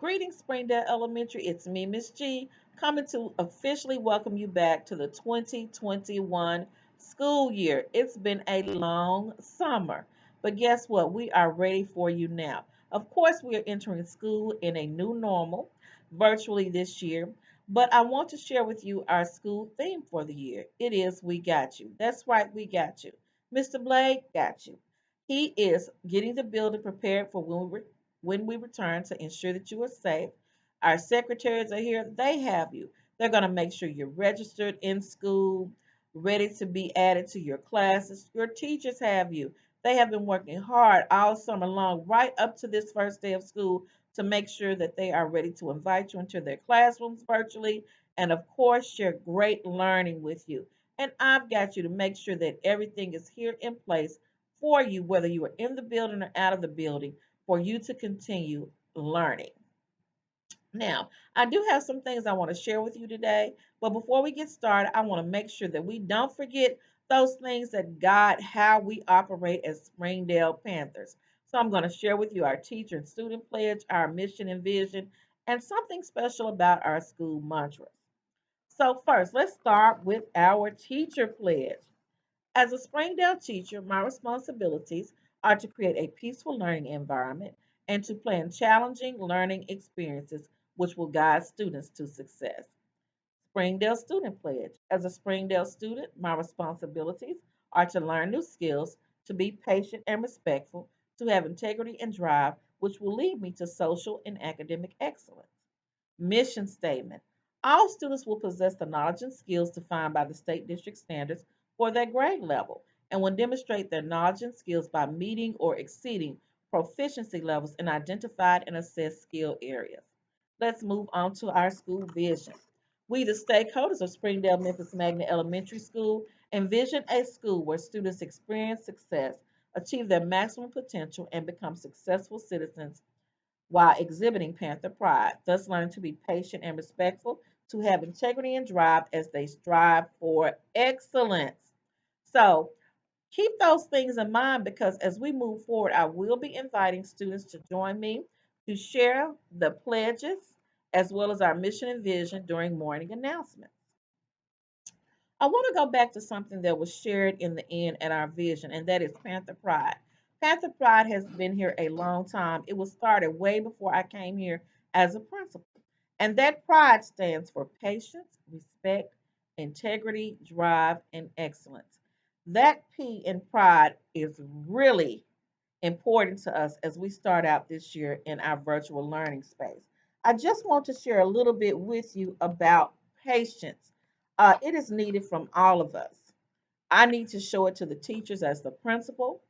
Greetings, Springdale Elementary. It's me, Miss G, coming to officially welcome you back to the 2021 school year. It's been a long summer, but guess what? We are ready for you now. Of course, we are entering school in a new normal virtually this year, but I want to share with you our school theme for the year. It is We Got You. That's right, we got you. Mr. Blake got you. He is getting the building prepared for when we return to ensure that you are safe. Our secretaries are here. They have you. They're going to make sure you're registered in school, ready to be added to your classes. Your teachers have you. They have been working hard all summer long, right up to this first day of school, to make sure that they are ready to invite you into their classrooms virtually and, of course, share great learning with you. And I've got you to make sure that everything is here in place for you, whether you are in the building or out of the building, for you to continue learning. Now, I do have some things I want to share with you today, but before we get started, I want to make sure that we don't forget those things that guide how we operate as Springdale Panthers. So I'm going to share with you our teacher and student pledge, our mission and vision, and something special about our school mantras. So first, let's start with our teacher pledge. As a Springdale teacher, my responsibilities are to create a peaceful learning environment and to plan challenging learning experiences which will guide students to success. Springdale Student Pledge. As a Springdale student, my responsibilities are to learn new skills, to be patient and respectful, to have integrity and drive, which will lead me to social and academic excellence. Mission statement. All students will possess the knowledge and skills defined by the state district standards for their grade level and will demonstrate their knowledge and skills by meeting or exceeding proficiency levels in identified and assessed skill areas. Let's move on to our school vision. We, the stakeholders of Springdale Memphis-Magnet Elementary School, envision a school where students experience success, achieve their maximum potential, and become successful citizens while exhibiting Panther pride, thus learning to be patient and respectful, to have integrity and drive as they strive for excellence. So keep those things in mind because as we move forward, I will be inviting students to join me to share the pledges as well as our mission and vision during morning announcements. I want to go back to something that was shared in the end at our vision, and that is Panther Pride. Panther Pride has been here a long time. It was started way before I came here as a principal. And that pride stands for patience, respect, integrity, drive, and excellence. That P in pride is really important to us as we start out this year in our virtual learning space. I just want to share a little bit with you about patience. It is needed from all of us. I need to show it to the teachers as the principal,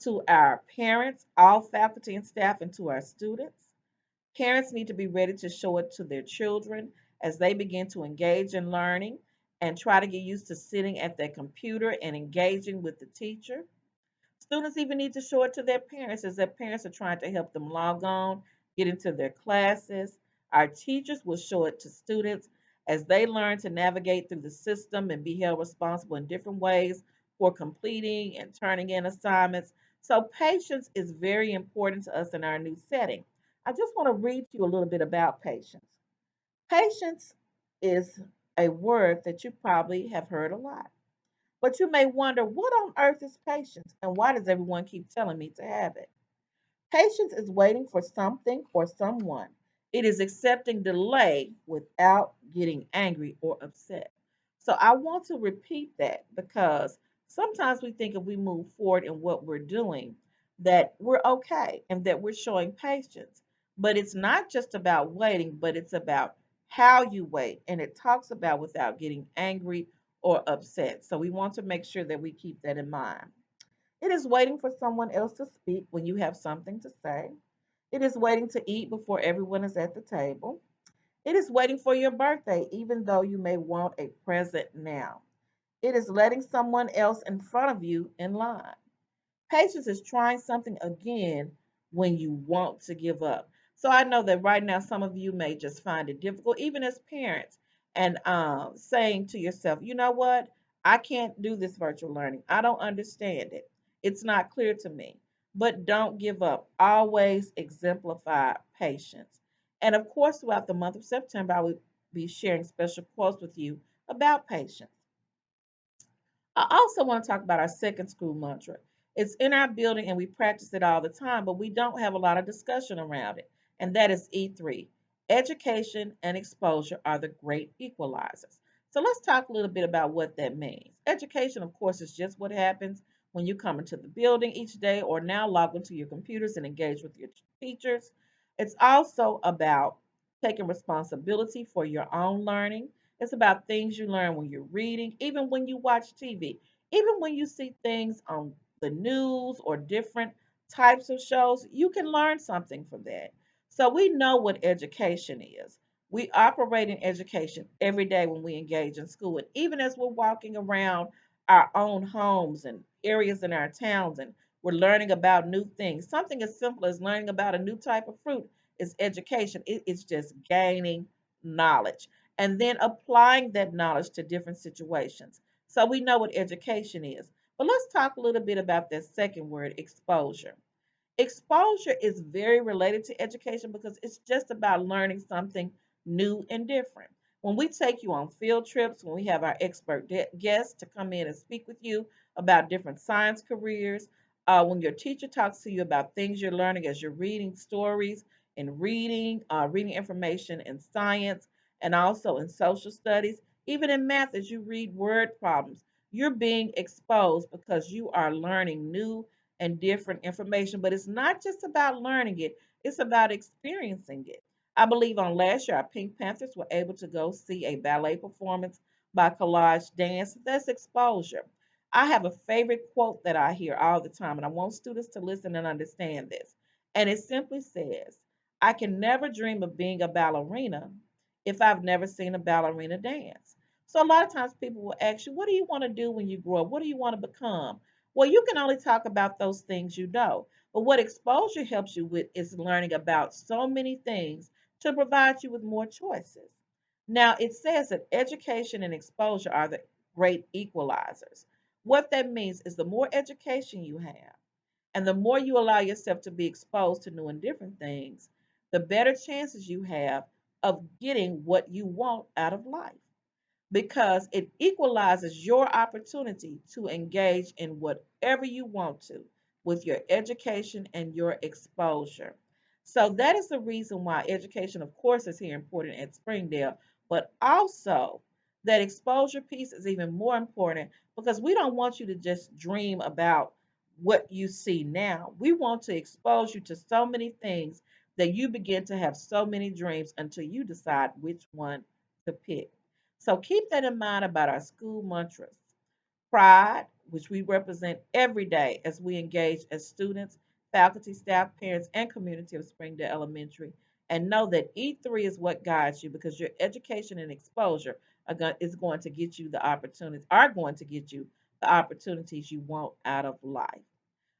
to our parents, all faculty and staff, and to our students. Parents need to be ready to show it to their children as they begin to engage in learning and try to get used to sitting at their computer and engaging with the teacher. Students even need to show it to their parents as their parents are trying to help them log on, get into their classes. Our teachers will show it to students as they learn to navigate through the system and be held responsible in different ways for completing and turning in assignments. So, patience is very important to us in our new setting. I just want to read to you a little bit about patience. Patience is a word that you probably have heard a lot. But you may wonder, what on earth is patience and why does everyone keep telling me to have it? Patience is waiting for something or someone. It is accepting delay without getting angry or upset. So I want to repeat that because sometimes we think if we move forward in what we're doing, that we're okay and that we're showing patience. But it's not just about waiting, but it's about how you wait. And it talks about without getting angry or upset. So we want to make sure that we keep that in mind. It is waiting for someone else to speak when you have something to say. It is waiting to eat before everyone is at the table. It is waiting for your birthday, even though you may want a present now. It is letting someone else in front of you in line. Patience is trying something again when you want to give up. So I know that right now some of you may just find it difficult, even as parents, and saying to yourself, you know what? I can't do this virtual learning. I don't understand it. It's not clear to me. But don't give up. Always exemplify patience. And of course, throughout the month of September, I will be sharing special quotes with you about patience. I also want to talk about our second school mantra. It's in our building and we practice it all the time, but we don't have a lot of discussion around it. And that is E3. Education and exposure are the great equalizers. So let's talk a little bit about what that means. Education, of course, is just what happens when you come into the building each day or now log into your computers and engage with your teachers. It's also about taking responsibility for your own learning. It's about things you learn when you're reading, even when you watch TV, even when you see things on the news or different types of shows, you can learn something from that. So we know what education is. We operate in education every day when we engage in school. And even as we're walking around our own homes and areas in our towns and we're learning about new things, something as simple as learning about a new type of fruit is education. It's just gaining knowledge and then applying that knowledge to different situations. So we know what education is. But let's talk a little bit about that second word, exposure. Exposure is very related to education because it's just about learning something new and different. When we take you on field trips, when we have our expert guests to come in and speak with you about different science careers, when your teacher talks to you about things you're learning as you're reading stories and reading information in science and also in social studies, even in math, as you read word problems, you're being exposed because you are learning new and different information. But it's not just about learning it, it's about experiencing it. I believe on last year, our Pink Panthers were able to go see a ballet performance by Collage Dance. That's exposure. I have a favorite quote that I hear all the time, and I want students to listen and understand this. And it simply says, I can never dream of being a ballerina if I've never seen a ballerina dance. So a lot of times people will ask you, what do you want to do when you grow up? What do you want to become? Well, you can only talk about those things you know. But what exposure helps you with is learning about so many things to provide you with more choices. Now, it says that education and exposure are the great equalizers. What that means is the more education you have and the more you allow yourself to be exposed to new and different things, the better chances you have of getting what you want out of life because it equalizes your opportunity to engage in whatever you want to with your education and your exposure. So that is the reason why education, of course, is here important at Springdale, but also that exposure piece is even more important because we don't want you to just dream about what you see now. We want to expose you to so many things that you begin to have so many dreams until you decide which one to pick. So keep that in mind about our school mantras. Pride, which we represent every day as we engage as students, faculty, staff, parents, and community of Springdale Elementary. And know that E3 is what guides you because your education and exposure is going to get you the opportunities, are going to get you the opportunities you want out of life.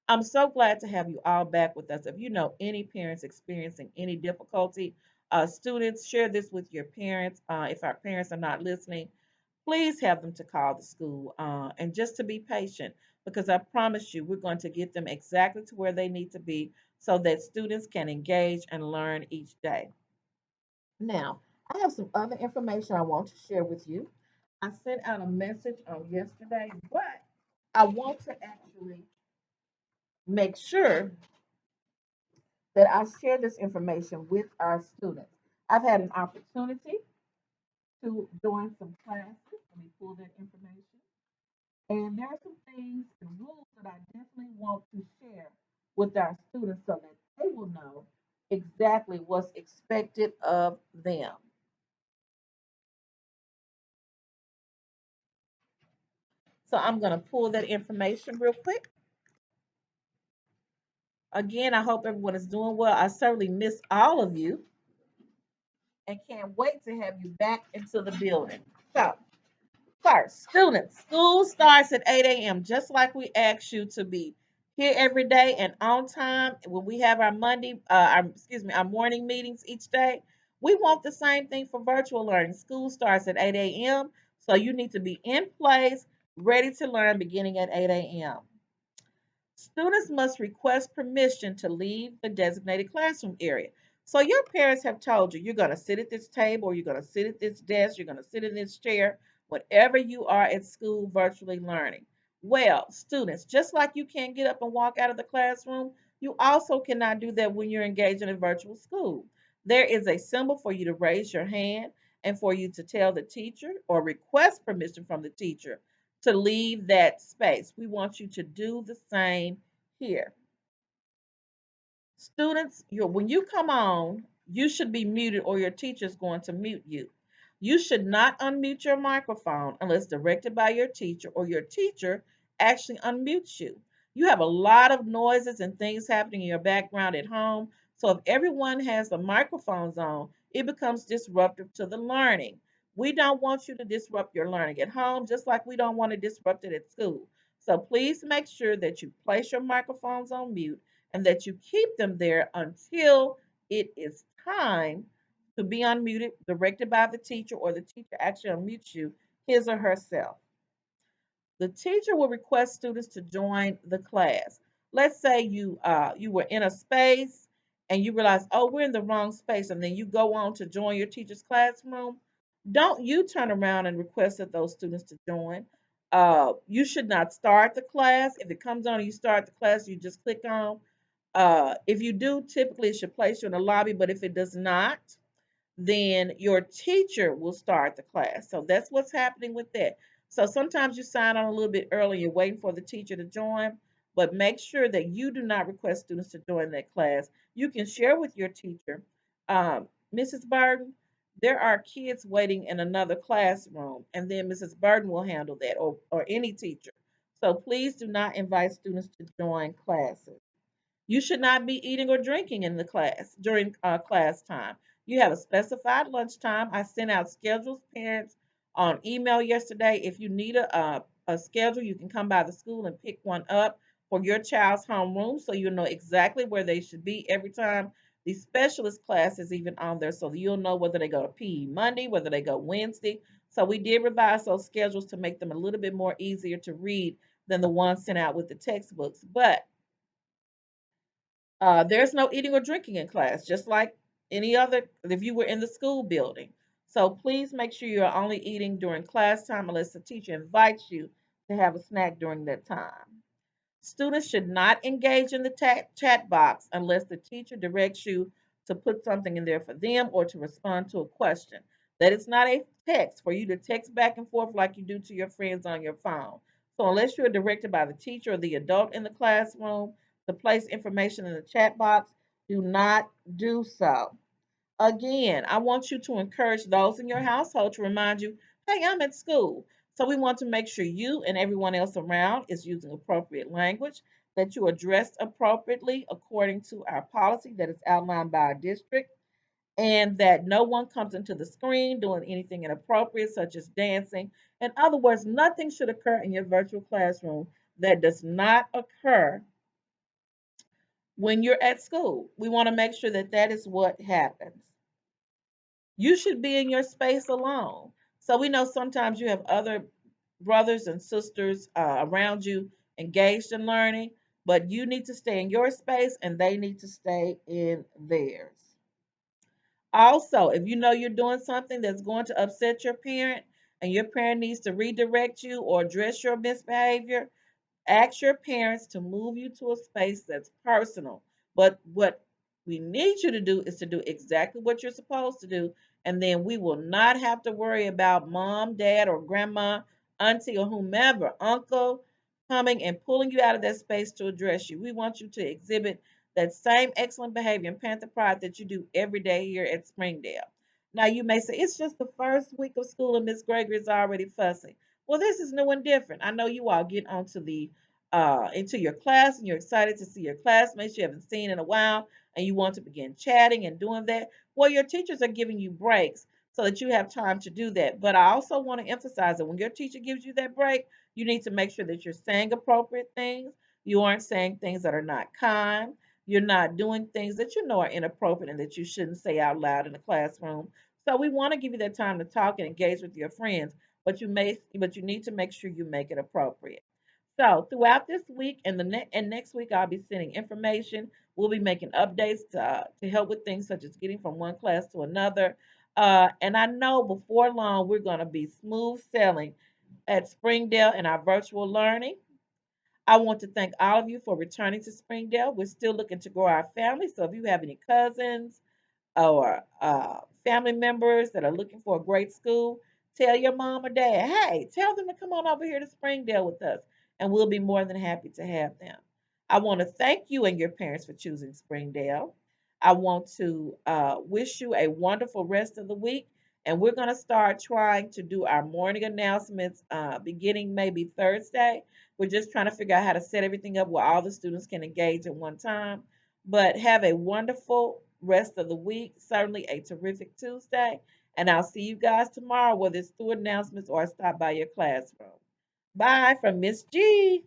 I'm so glad to have you all back with us. If you know any parents experiencing any difficulty, students, share this with your parents. If our parents are not listening, please have them to call the school and just to be patient because I promise you we're going to get them exactly to where they need to be so that students can engage and learn each day. Now, I have some other information I want to share with you. I sent out a message on yesterday, but I want to actually make sure that I share this information with our students. I've had an opportunity to join some classes. Let me pull that information. And there are some things and rules that I definitely want to share with our students so that they will know exactly what's expected of them. So I'm going to pull that information real quick. Again, I hope everyone is doing well. I certainly miss all of you and can't wait to have you back into the building. So, first, students, school starts at 8 a.m., just like we asked you to be here every day and on time when we have our our morning meetings each day. We want the same thing for virtual learning. School starts at 8 a.m., so you need to be in place, ready to learn beginning at 8 a.m. Students must request permission to leave the designated classroom area. So your parents have told you you're going to sit at this table, or you're going to sit at this desk, you're going to sit in this chair, whatever you are at school virtually learning. Well, students, just like you can't get up and walk out of the classroom, you also cannot do that when you're engaged in a virtual school. There is a symbol for you to raise your hand and for you to tell the teacher or request permission from the teacher to leave that space. We want you to do the same here. Students, when you come on, you should be muted or your teacher is going to mute you. You should not unmute your microphone unless directed by your teacher or your teacher actually unmutes you. You have a lot of noises and things happening in your background at home. So if everyone has the microphones on, it becomes disruptive to the learning. We don't want you to disrupt your learning at home, just like we don't want to disrupt it at school. So please make sure that you place your microphones on mute and that you keep them there until it is time to be unmuted, directed by the teacher, or the teacher actually unmutes you, his or herself. The teacher will request students to join the class. Let's say you were in a space and you realize, oh, we're in the wrong space, and then you go on to join your teacher's classroom. Don't you turn around and request that those students to join. You should not start the class. If it comes on and you start the class, you just click on. If you do, typically it should place you in the lobby, but if it does not, then your teacher will start the class. So that's what's happening with that. So sometimes you sign on a little bit early, you're waiting for the teacher to join, but make sure that you do not request students to join that class. You can share with your teacher, Mrs. Burden, there are kids waiting in another classroom, and then Mrs. Burden will handle that, or any teacher. So please do not invite students to join classes. You should not be eating or drinking in the class during class time. You have a specified lunchtime. I sent out schedules, parents, on email yesterday. If you need a schedule, you can come by the school and pick one up for your child's homeroom so you'll know exactly where they should be every time. The specialist class is even on there so you'll know whether they go to PE Monday, whether they go Wednesday. So we did revise those schedules to make them a little bit more easier to read than the ones sent out with the textbooks. But there's no eating or drinking in class, just like any other if you were in the school building. So please make sure you're only eating during class time unless the teacher invites you to have a snack during that time. Students should not engage in the chat box unless the teacher directs you to put something in there for them or to respond to a question. That is not a text for you to text back and forth like you do to your friends on your phone. So, unless you are directed by the teacher or the adult in the classroom to place information in the chat box, do not do so. Again, I want you to encourage those in your household to remind you, hey, I'm at school. So we want to make sure you and everyone else around is using appropriate language, that you are dressed appropriately according to our policy that is outlined by our district, and that no one comes into the screen doing anything inappropriate, such as dancing. In other words, nothing should occur in your virtual classroom that does not occur when you're at school. We want to make sure that that is what happens. You should be in your space alone. So we know sometimes you have other brothers and sisters around you engaged in learning, but you need to stay in your space and they need to stay in theirs. Also, if you know you're doing something that's going to upset your parent and your parent needs to redirect you or address your misbehavior, ask your parents to move you to a space that's personal. But what we need you to do is to do exactly what you're supposed to do. And then we will not have to worry about mom, dad, or grandma, auntie, or whomever, uncle, coming and pulling you out of that space to address you. We want you to exhibit that same excellent behavior and Panther Pride that you do every day here at Springdale. Now, you may say, it's just the first week of school and Miss Gregory is already fussing. Well, this is new and different. I know you all get onto the into your class and you're excited to see your classmates you haven't seen in a while and you want to begin chatting and doing that. Well, your teachers are giving you breaks so that you have time to do that. But I also want to emphasize that when your teacher gives you that break, you need to make sure that you're saying appropriate things. You aren't saying things that are not kind. You're not doing things that you know are inappropriate and that you shouldn't say out loud in the classroom. So we want to give you that time to talk and engage with your friends, but you need to make sure you make it appropriate. So throughout this week and next week, I'll be sending information We'll be making updates to help with things such as getting from one class to another. And I know before long we're going to be smooth sailing at Springdale in our virtual learning. I want to thank all of you for returning to Springdale. We're still looking to grow our family. So if you have any cousins, or family members that are looking for a great school, tell your mom or dad, hey, tell them to come on over here to Springdale with us, and we'll be more than happy to have them. I want to thank you and your parents for choosing Springdale. I want to wish you a wonderful rest of the week, and we're going to start trying to do our morning announcements beginning maybe Thursday. We're just trying to figure out how to set everything up where all the students can engage at one time. But have a wonderful rest of the week. Certainly a terrific Tuesday. And I'll see you guys tomorrow, whether it's through announcements or I stop by your classroom. Bye from Miss G.